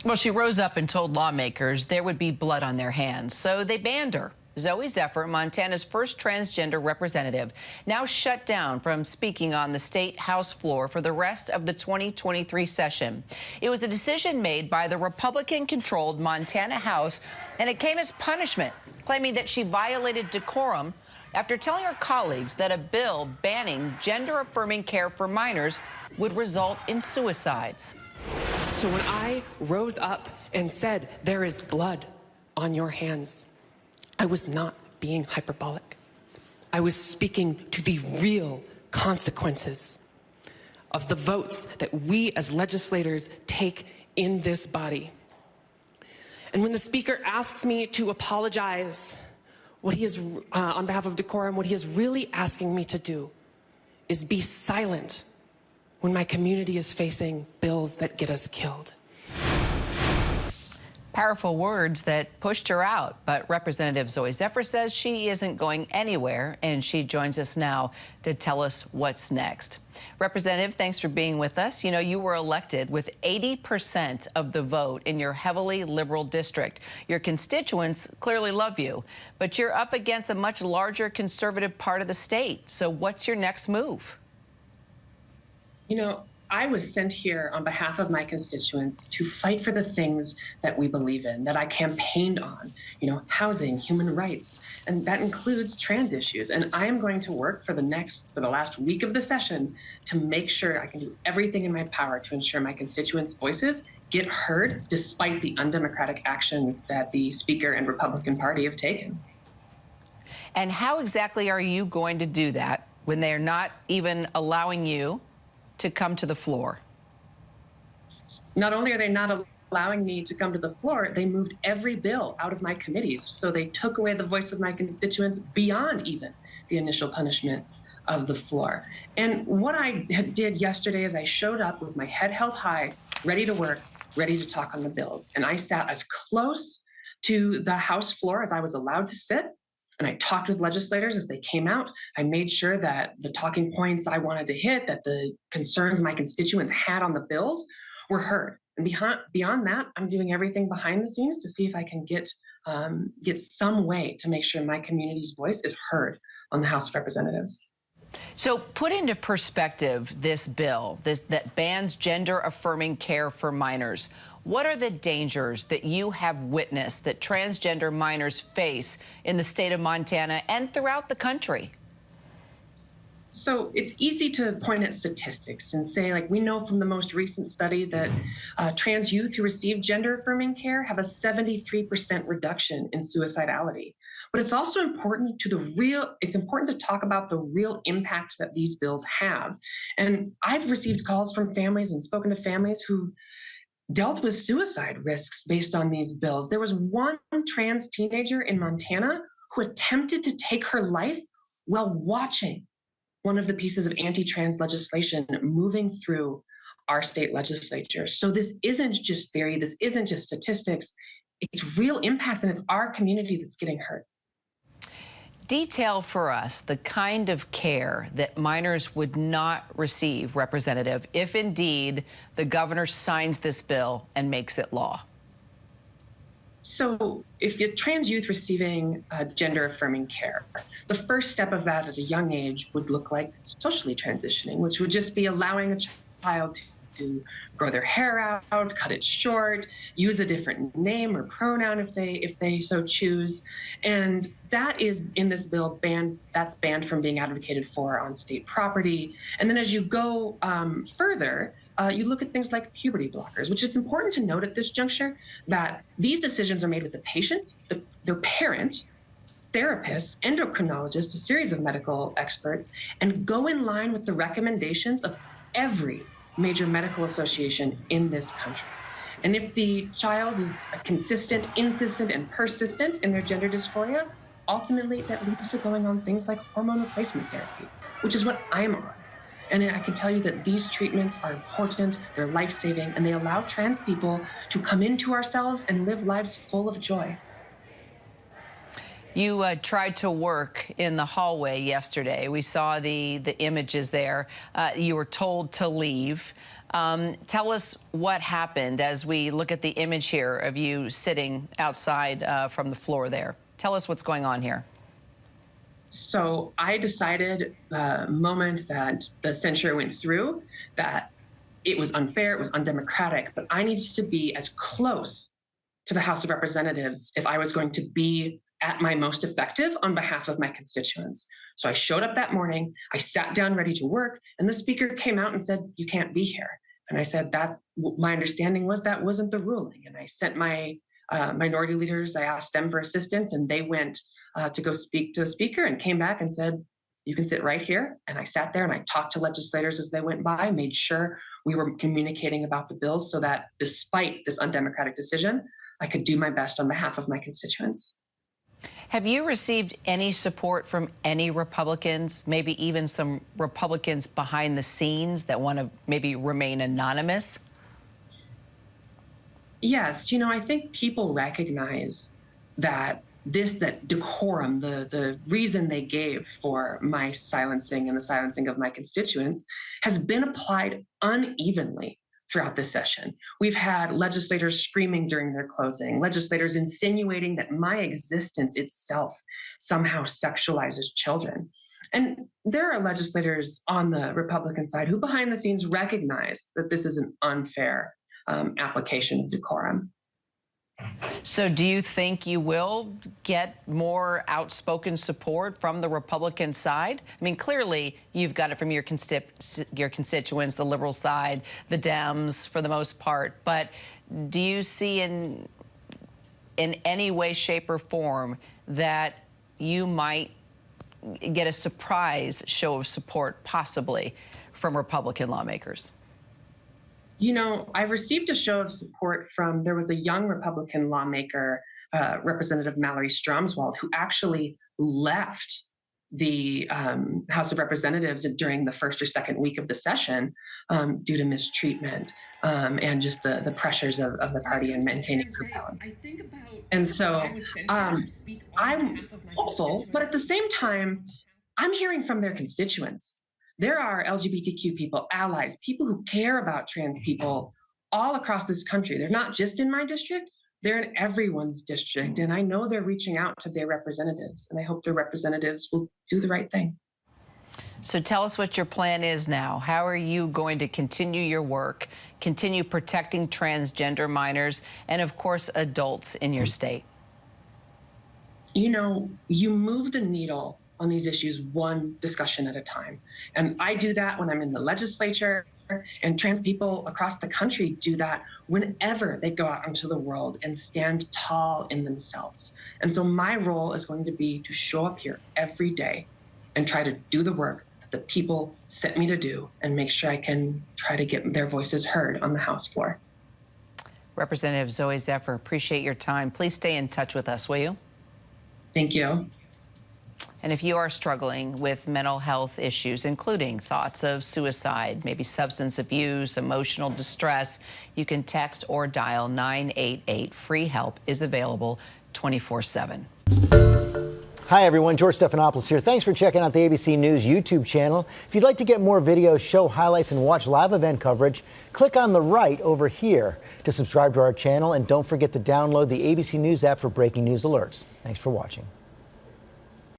Well, she rose up and told lawmakers there would be blood on their hands, so they banned her. Zooey Zephyr, Montana's first transgender representative, now shut down from speaking on the state House floor for the rest of the 2023 session. It was a decision made by the Republican-controlled Montana House, and it came as punishment, claiming that she violated decorum after telling her colleagues that a bill banning gender-affirming care for minors would result in suicides. So when I rose up and said, "There is blood on your hands," I was not being hyperbolic. I was speaking to the real consequences of the votes that we as legislators take in this body. And when the speaker asks me to apologize, what he is, on behalf of decorum, what he is really asking me to do is be silent when my community is facing bills that get us killed. Powerful words that pushed her out, but Representative Zooey Zephyr says she isn't going anywhere, and she joins us now to tell us what's next. Representative, thanks for being with us. You know, you were elected with 80% of the vote in your heavily liberal district. Your constituents clearly love you, but you're up against a much larger conservative part of the state. So what's your next move? You know, I was sent here on behalf of my constituents to fight for the things that we believe in, that I campaigned on, housing, human rights, and that includes trans issues. And I am going to work for the last week of the session to make sure I can do everything in my power to ensure my constituents' voices get heard despite the undemocratic actions that the Speaker and Republican Party have taken. And how exactly are you going to do that when they're not even allowing you to come to the floor? Not only are they not allowing me to come to the floor, they moved every bill out of my committees. So they took away the voice of my constituents beyond even the initial punishment of the floor. And what I did yesterday is I showed up with my head held high, ready to work, ready to talk on the bills. And I sat as close to the House floor as I was allowed to sit. And I talked with legislators as they came out. I made sure that the talking points I wanted to hit, that the concerns my constituents had on the bills were heard. And beyond that, I'm doing everything behind the scenes to see if I can get some way to make sure my community's voice is heard on the House of Representatives. So put into perspective this bill, that bans gender-affirming care for minors. What are the dangers that you have witnessed that transgender minors face in the state of Montana and throughout the country? So it's easy to point at statistics and say, like, we know from the most recent study that trans youth who receive gender-affirming care have a 73% reduction in suicidality. But it's also important to talk about the real impact that these bills have. And I've received calls from families and spoken to families who've dealt with suicide risks based on these bills. There was one trans teenager in Montana who attempted to take her life while watching one of the pieces of anti-trans legislation moving through our state legislature. So this isn't just theory, this isn't just statistics, it's real impacts, and it's our community that's getting hurt. Detail for us the kind of care that minors would not receive, Representative, if indeed the governor signs this bill and makes it law. So if you're trans youth receiving gender-affirming care, the first step of that at a young age would look like socially transitioning, which would just be allowing a child to grow their hair out, cut it short, use a different name or pronoun if they so choose. And that is in this bill banned from being advocated for on state property. And then as you go further, you look at things like puberty blockers, which it's important to note at this juncture that these decisions are made with the patient, their parent, therapists, endocrinologists, a series of medical experts, and go in line with the recommendations of every major medical association in this country. And if the child is consistent, insistent, and persistent in their gender dysphoria, ultimately that leads to going on things like hormone replacement therapy, which is what I'm on. And I can tell you that these treatments are important, they're life-saving, and they allow trans people to come into ourselves and live lives full of joy. You tried to work in the hallway yesterday. We saw the images there. You were told to leave. Tell us what happened as we look at the image here of you sitting outside from the floor there. Tell us what's going on here. So I decided the moment that the censure went through that it was unfair, it was undemocratic, but I needed to be as close to the House of Representatives if I was going to be at my most effective on behalf of my constituents. So I showed up that morning, I sat down ready to work, and the speaker came out and said, "You can't be here." And I said that my understanding was that wasn't the ruling. And I sent my minority leaders, I asked them for assistance, and they went to go speak to the speaker and came back and said, "You can sit right here." And I sat there and I talked to legislators as they went by, made sure we were communicating about the bills so that despite this undemocratic decision, I could do my best on behalf of my constituents. Have you received any support from any Republicans, maybe even some Republicans behind the scenes that want to maybe remain anonymous? Yes, I think people recognize that that decorum, the reason they gave for my silencing and the silencing of my constituents has been applied unevenly throughout this session. We've had legislators screaming during their closing, legislators insinuating that my existence itself somehow sexualizes children. And there are legislators on the Republican side who behind the scenes recognize that this is an unfair application of decorum. So do you think you will get more outspoken support from the Republican side? I mean, clearly you've got it from your constituents, the liberal side, the Dems for the most part. But do you see in any way, shape, or form that you might get a surprise show of support possibly from Republican lawmakers? I received a show of support there was a young Republican lawmaker, Representative Mallory Stromswald, who actually left the House of Representatives during the first or second week of the session due to mistreatment and just the pressures of the party and maintaining group balance. And so I'm hopeful, but at the same time, I'm hearing from their constituents. There are LGBTQ people, allies, people who care about trans people all across this country. They're not just in my district, they're in everyone's district. And I know they're reaching out to their representatives, and I hope their representatives will do the right thing. So tell us what your plan is now. How are you going to continue your work, continue protecting transgender minors, and of course, adults in your state? You move the needle on these issues one discussion at a time. And I do that when I'm in the legislature, and trans people across the country do that whenever they go out into the world and stand tall in themselves. And so my role is going to be to show up here every day and try to do the work that the people sent me to do and make sure I can try to get their voices heard on the House floor. Representative Zooey Zephyr, appreciate your time. Please stay in touch with us, will you? Thank you. And if you are struggling with mental health issues, including thoughts of suicide, maybe substance abuse, emotional distress, you can text or dial 988. Free help is available 24/7. Hi, everyone. George Stephanopoulos here. Thanks for checking out the ABC News YouTube channel. If you'd like to get more videos, show highlights, and watch live event coverage, click on the right over here to subscribe to our channel. And don't forget to download the ABC News app for breaking news alerts. Thanks for watching.